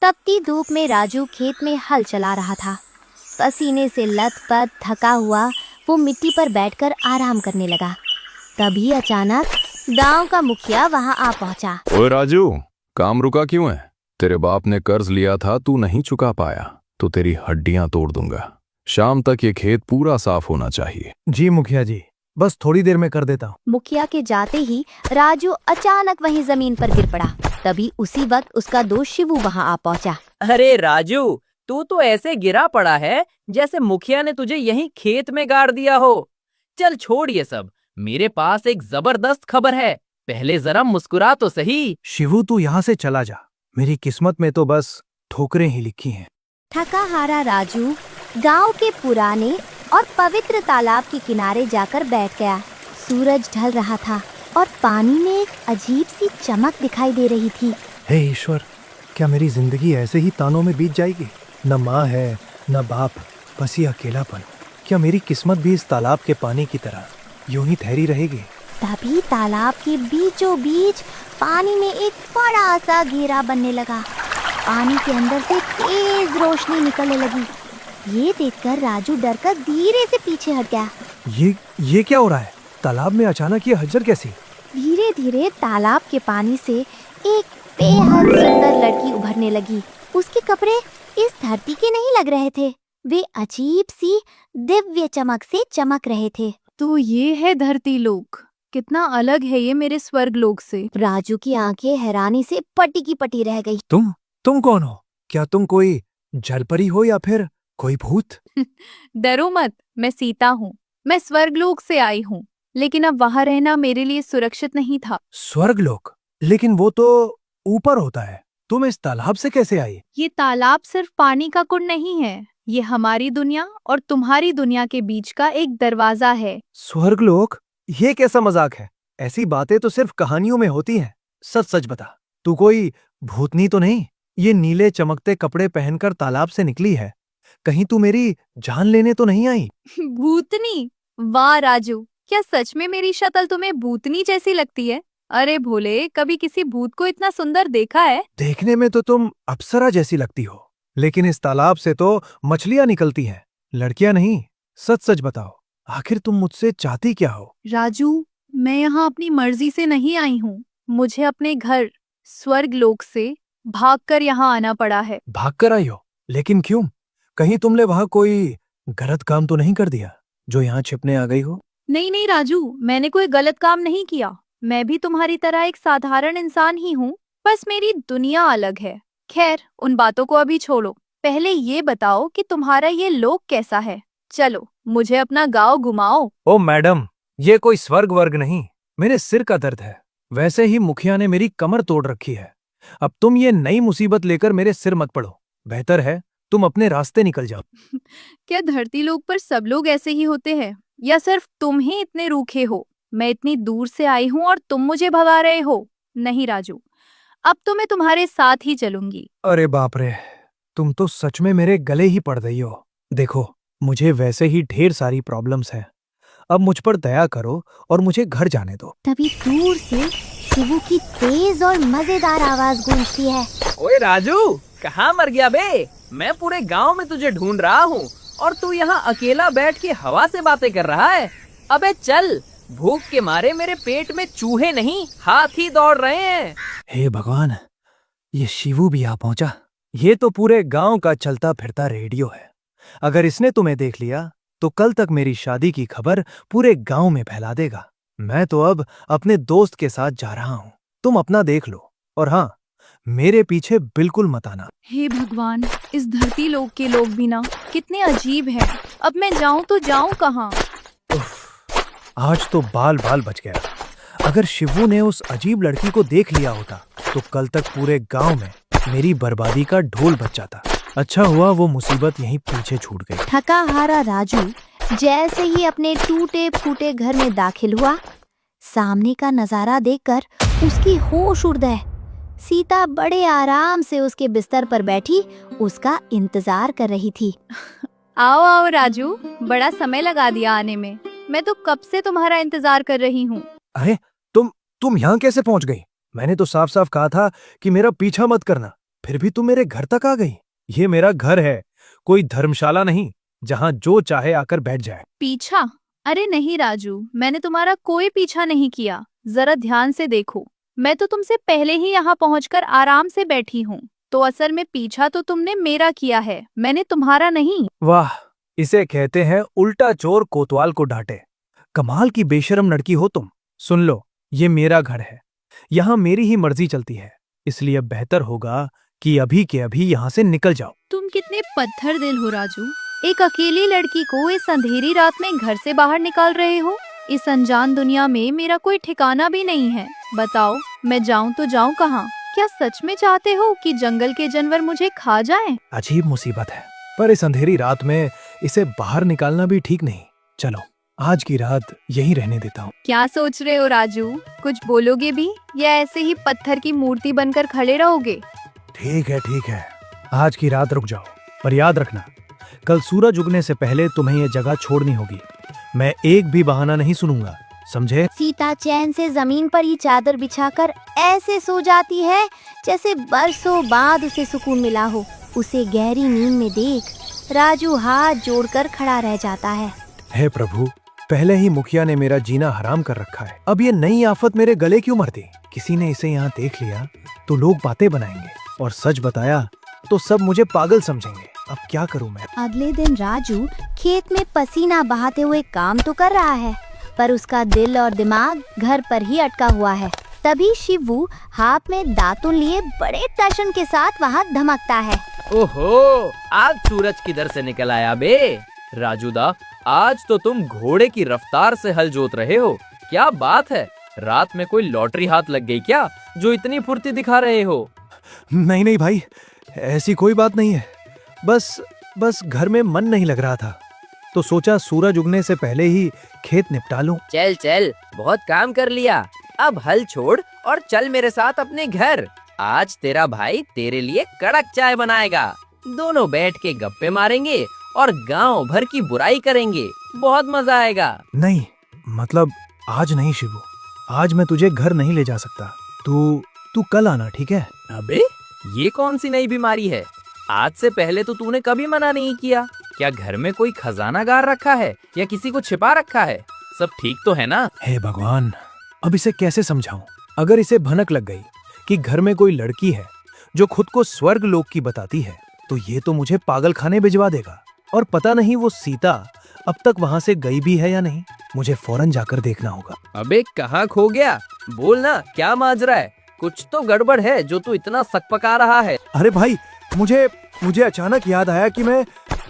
तपती धूप में राजू खेत में हल चला रहा था। पसीने से लथपथ थका हुआ वो मिट्टी पर बैठकर आराम करने लगा। तभी अचानक गांव का मुखिया वहां आ पहुंचा। ओए राजू, काम रुका क्यों है? तेरे बाप ने कर्ज लिया था, तू नहीं चुका पाया तो तेरी हड्डियां तोड़ दूंगा। शाम तक ये खेत पूरा साफ होना चाहिए। जी मुखिया जी, बस थोड़ी देर में कर देता हूँ। मुखिया के जाते ही राजू अचानक वहीं जमीन पर गिर पड़ा। तभी उसी वक्त उसका दोस्त शिवू वहां आ पहुंचा। अरे राजू, तू तो ऐसे गिरा पड़ा है जैसे मुखिया ने तुझे यहीं खेत में गाड़ दिया हो। चल छोड़ ये सब, मेरे पास एक जबरदस्त खबर है। पहले जरा मुस्कुरा तो सही। शिवू तू यहाँ से चला जा, मेरी किस्मत में तो बस ठोकरें ही लिखी हैं। थका हारा राजू गांव के पुराने और पवित्र तालाब के किनारे जाकर बैठ गया। सूरज ढल रहा था और पानी में एक अजीब सी चमक दिखाई दे रही थी। हे ईश्वर, क्या मेरी जिंदगी ऐसे ही तानों में बीत जाएगी? न माँ है न बाप, बस ये अकेलापन। क्या मेरी किस्मत भी इस तालाब के पानी की तरह यूं ही ठहरी रहेगी? तभी तालाब के बीचों बीच पानी में एक बड़ा सा घेरा बनने लगा। पानी के अंदर से तेज रोशनी निकलने लगी। ये देखकर राजू डरकर धीरे से पीछे हट गया। ये क्या हो रहा है? तालाब में अचानक ये हलचल कैसी? धीरे धीरे तालाब के पानी से एक बेहद सुंदर लड़की उभरने लगी। उसके कपड़े इस धरती के नहीं लग रहे थे, वे अजीब सी दिव्य चमक से चमक रहे थे। तो ये है धरती लोक, कितना अलग है ये मेरे स्वर्ग लोक से। राजू की आंखें हैरानी से पटी की पटी रह गई। तुम कौन हो? क्या तुम कोई जलपरी हो या फिर कोई भूत? डरो मत, मैं सीता हूँ। मैं स्वर्ग लोक से आई हूँ, लेकिन अब वहाँ रहना मेरे लिए सुरक्षित नहीं था। स्वर्गलोक? लेकिन वो तो ऊपर होता है। तुम इस तालाब से कैसे आई? ये तालाब सिर्फ पानी का कुंड नहीं है, ये हमारी दुनिया और तुम्हारी दुनिया के बीच का एक दरवाजा है। स्वर्गलोक? ये कैसा मजाक है? ऐसी बातें तो सिर्फ कहानियों में होती हैं। सच सच बता, तू कोई भूतनी तो नहीं? ये नीले चमकते कपड़े पहनकर तालाब से निकली है, कहीं तू मेरी जान लेने तो नहीं आई? भूतनी? वाह राजू, क्या सच में मेरी शक्ल तुम्हें भूतनी जैसी लगती है? अरे भोले, कभी किसी भूत को इतना सुंदर देखा है? देखने में तो तुम अप्सरा जैसी लगती हो, लेकिन इस तालाब से तो मछलियां निकलती हैं, लड़कियां नहीं। सच सच बताओ, आखिर तुम मुझसे चाहती क्या हो? राजू, मैं यहाँ अपनी मर्जी से नहीं आई हूँ। मुझे अपने घर स्वर्ग लोक से भागकर यहाँ आना पड़ा है। भागकर आई हो? लेकिन क्यों? कहीं तुमने वहां कोई गलत काम तो नहीं कर दिया जो यहाँ छिपने आ गई हो? नहीं नहीं राजू, मैंने कोई गलत काम नहीं किया। मैं भी तुम्हारी तरह एक साधारण इंसान ही हूँ, बस मेरी दुनिया अलग है। खैर, उन बातों को अभी छोड़ो। पहले ये बताओ कि तुम्हारा ये लोक कैसा है। चलो, मुझे अपना गांव घुमाओ। ओ मैडम, ये कोई स्वर्ग वर्ग नहीं, मेरे सिर का दर्द है। वैसे ही मुखिया ने मेरी कमर तोड़ रखी है। अब तुम ये नई मुसीबत लेकर मेरे सिर मत पड़ो। बेहतर है तुम अपने रास्ते निकल जाओ। क्या धरती लोक पर सब लोग ऐसे ही होते हैं, या सिर्फ तुम ही इतने रूखे हो? मैं इतनी दूर से आई हूँ और तुम मुझे भगा रहे हो? नहीं राजू, अब तो मैं तुम्हारे साथ ही चलूंगी। अरे बाप रे, तुम तो सच में मेरे गले ही पड़ रही हो। देखो, मुझे वैसे ही ढेर सारी प्रॉब्लम्स हैं। अब मुझ पर दया करो और मुझे घर जाने दो। तभी दूर से शिवू की तेज और मजेदार आवाज गूंजती है। ओए राजू, कहाँ मर गया बे? मैं पूरे गांव में तुझे ढूंढ रहा हूँ और तू यहाँ अकेला बैठ के हवा से बातें कर रहा है। अबे चल, भूख के मारे मेरे पेट में चूहे नहीं हाथी दौड़ रहे हैं। हे भगवान, ये शिवू भी आ पहुंचा। ये तो पूरे गांव का चलता फिरता रेडियो है। अगर इसने तुम्हें देख लिया तो कल तक मेरी शादी की खबर पूरे गांव में फैला देगा। मैं तो अब अपने दोस्त के साथ जा रहा हूँ, तुम अपना देख लो। और हाँ, मेरे पीछे बिल्कुल मत आना। हे भगवान, इस धरती लोक के लोग भी ना कितने अजीब हैं। अब मैं जाऊं तो जाऊं कहाँ? आज तो बाल बाल बच गया। अगर शिवू ने उस अजीब लड़की को देख लिया होता तो कल तक पूरे गांव में मेरी बर्बादी का ढोल बज जाता। अच्छा हुआ वो मुसीबत यहीं पीछे छूट गई। थका हारा राजू जैसे ही अपने टूटे फूटे घर में दाखिल हुआ, सामने का नजारा देखकर उसकी होश उड़ गए। सीता बड़े आराम से उसके बिस्तर पर बैठी उसका इंतजार कर रही थी। आओ आओ राजू, बड़ा समय लगा दिया आने में। मैं तो कब से तुम्हारा इंतजार कर रही हूँ। अरे तुम यहाँ कैसे पहुंच गई? मैंने तो साफ साफ कहा था कि मेरा पीछा मत करना। फिर भी तुम मेरे घर तक आ गई। ये मेरा घर है, कोई धर्मशाला नहीं जहां जो चाहे आकर बैठ जाए। पीछा? अरे नहीं राजू, मैंने तुम्हारा कोई पीछा नहीं किया। जरा ध्यान से देखो, मैं तो तुमसे पहले ही यहाँ पहुंचकर आराम से बैठी हूँ। तो असल में पीछा तो तुमने मेरा किया है, मैंने तुम्हारा नहीं। वाह, इसे कहते हैं उल्टा चोर कोतवाल को डांटे। कमाल की बेशरम लड़की हो तुम। सुन लो, ये मेरा घर है, यहाँ मेरी ही मर्जी चलती है, इसलिए बेहतर होगा कि अभी के अभी यहाँ से निकल जाओ। तुम कितने पत्थर दिल हो राजू, एक अकेली लड़की को इस अंधेरी रात में घर से बाहर निकाल रहे हो। इस अनजान दुनिया में मेरा कोई ठिकाना भी नहीं है। बताओ, मैं जाऊं तो जाऊं कहाँ? क्या सच में चाहते हो कि जंगल के जानवर मुझे खा जाएं? अजीब मुसीबत है, पर इस अंधेरी रात में इसे बाहर निकालना भी ठीक नहीं। चलो, आज की रात यहीं रहने देता हूँ। क्या सोच रहे हो राजू? कुछ बोलोगे भी या ऐसे ही पत्थर की मूर्ति बनकर खड़े रहोगे? ठीक है, आज की रात रुक जाओ, पर याद रखना, कल सूरज उगने से पहले तुम्हें ये जगह छोड़नी होगी। मैं एक भी बहाना नहीं सुनूंगा, समझे? सीता चैन से जमीन पर ही चादर बिछाकर ऐसे सो जाती है जैसे बरसों बाद उसे सुकून मिला हो। उसे गहरी नींद में देख राजू हाथ जोड़कर खड़ा रह जाता है। हे प्रभु, पहले ही मुखिया ने मेरा जीना हराम कर रखा है, अब ये नई आफत मेरे गले क्यों मरती? किसी ने इसे यहाँ देख लिया तो लोग बातें बनाएंगे, और सच बताया तो सब मुझे पागल समझेंगे। अब क्या करूं मैं? अगले दिन राजू खेत में पसीना बहाते हुए काम तो कर रहा है, पर उसका दिल और दिमाग घर पर ही अटका हुआ है। तभी शिवू हाथ में दातुन लिए बड़े टशन के साथ वहाँ धमकता है। ओहो, आज सूरज किधर से निकल आया बे? राजूदा, आज तो तुम घोड़े की रफ्तार से हल जोत रहे हो। क्या बात है, रात में कोई लॉटरी हाथ लग गई क्या, जो इतनी फुर्ती दिखा रहे हो? नहीं भाई, ऐसी कोई बात नहीं है। बस घर में मन नहीं लग रहा था, तो सोचा सूरज उगने से पहले ही खेत निपटा लूं। चल, बहुत काम कर लिया, अब हल छोड़ और चल मेरे साथ अपने घर। आज तेरा भाई तेरे लिए कड़क चाय बनाएगा। दोनों बैठ के गप्पे मारेंगे और गांव भर की बुराई करेंगे। बहुत मजा आएगा। नहीं, मतलब आज नहीं शिवू, आज मैं तुझे घर नहीं ले जा सकता। तू कल आना, ठीक है? अबे, ये कौन सी नई बीमारी है? आज से पहले तो तूने कभी मना नहीं किया। क्या घर में कोई खजाना गार रखा है या किसी को छिपा रखा है? सब ठीक तो है ना? हे भगवान, अब इसे कैसे समझाऊं? अगर इसे भनक लग गई कि घर में कोई लड़की है जो खुद को स्वर्ग लोक की बताती है, तो ये तो मुझे पागल खाने भिजवा देगा। और पता नहीं वो सीता अब तक वहाँ से गई भी है या नहीं। मुझे फौरन जाकर देखना होगा। अबे, कहाँ खो गया? बोल ना, क्या माजरा है? कुछ तो गड़बड़ है जो तू इतना सकपका रहा है। अरे भाई, मुझे अचानक याद आया कि मैं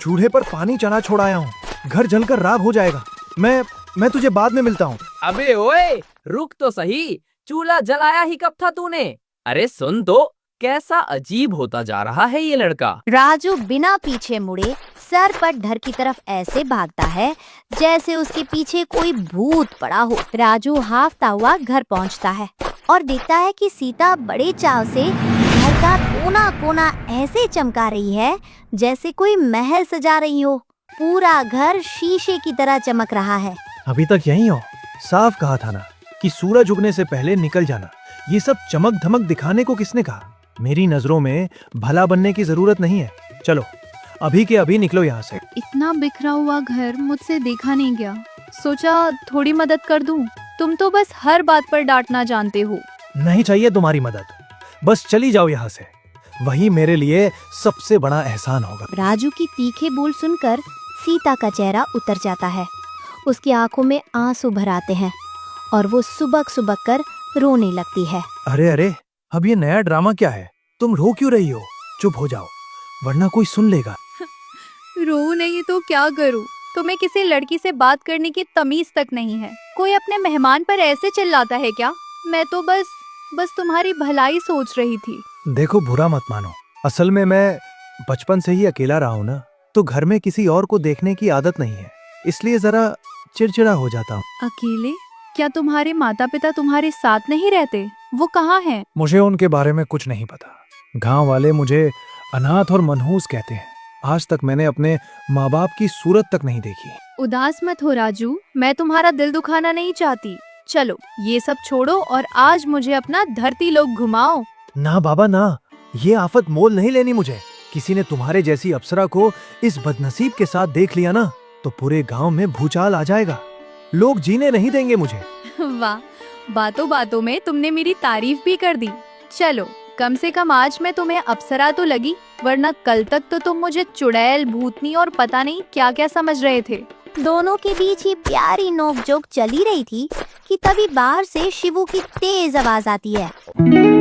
चूल्हे पर पानी चढ़ा छोड़ाया हूँ। घर जलकर राख हो जाएगा। मैं तुझे बाद में मिलता हूँ। अबे ओए, रुक तो सही, चूल्हा जलाया ही कब था तूने? अरे सुन तो, कैसा अजीब होता जा रहा है ये लड़का। राजू बिना पीछे मुड़े सरपट घर की तरफ ऐसे भागता है जैसे उसके पीछे कोई भूत पड़ा हो। राजू हाफता हुआ घर पहुंचता है और देखता है कि सीता बड़े चाव से घर का कोना कोना ऐसे चमका रही है जैसे कोई महल सजा रही हो। पूरा घर शीशे की तरह चमक रहा है। अभी तक यहीं हो? साफ कहा था ना कि सूरज उगने से पहले निकल जाना। ये सब चमक धमक दिखाने को किसने कहा? मेरी नजरों में भला बनने की जरूरत नहीं है। चलो, अभी के अभी निकलो यहाँ से। इतना बिखरा हुआ घर मुझसे देखा नहीं गया, सोचा थोड़ी मदद कर दूं। तुम तो बस हर बात पर डांटना जानते हो। नहीं चाहिए तुम्हारी मदद, बस चली जाओ यहाँ से, वही मेरे लिए सबसे बड़ा एहसान होगा। राजू की तीखे बोल सुनकर सीता का चेहरा उतर जाता है। उसकी आंखों में आंसू भर आते हैं और वो सुबक सुबक कर रोने लगती है। अरे, अब ये नया ड्रामा क्या है? तुम रो क्यों रही हो? चुप हो जाओ, वरना कोई सुन लेगा। रो नहीं तो क्या करूं? तुम्हें किसी लड़की से बात करने की तमीज तक नहीं है। कोई अपने मेहमान पर ऐसे चिल्लाता है क्या? मैं तो बस तुम्हारी भलाई सोच रही थी। देखो, बुरा मत मानो, असल में मैं बचपन से ही अकेला रहा हूँ ना, तो घर में किसी और को देखने की आदत नहीं है, इसलिए जरा चिड़चिड़ा हो जाता हूँ। अकेले? क्या तुम्हारे माता पिता तुम्हारे साथ नहीं रहते? वो कहाँ हैं? मुझे उनके बारे में कुछ नहीं पता। गांव वाले मुझे अनाथ और मनहूस कहते हैं। आज तक मैंने अपने माँ बाप की सूरत तक नहीं देखी। उदास मत हो राजू, मैं तुम्हारा दिल दुखाना नहीं चाहती। चलो, ये सब छोड़ो और आज मुझे अपना धरती लोक घुमाओ। ना बाबा ना, ये आफत मोल नहीं लेनी मुझे। किसी ने तुम्हारे जैसी अप्सरा को इस बदनसीब के साथ देख लिया ना, तो पूरे गांव में भूचाल आ जाएगा। लोग जीने नहीं देंगे मुझे। वाह, बातों बातों में तुमने मेरी तारीफ भी कर दी। चलो, कम से कम आज मैं तुम्हें अप्सरा तो लगी, वरना कल तक तो तुम मुझे चुड़ैल, भूतनी और पता नहीं क्या क्या समझ रहे थे। दोनों के बीच ये प्यारी नोकझोंक चली रही थी कि तभी बाहर से शिवू की तेज आवाज आती है।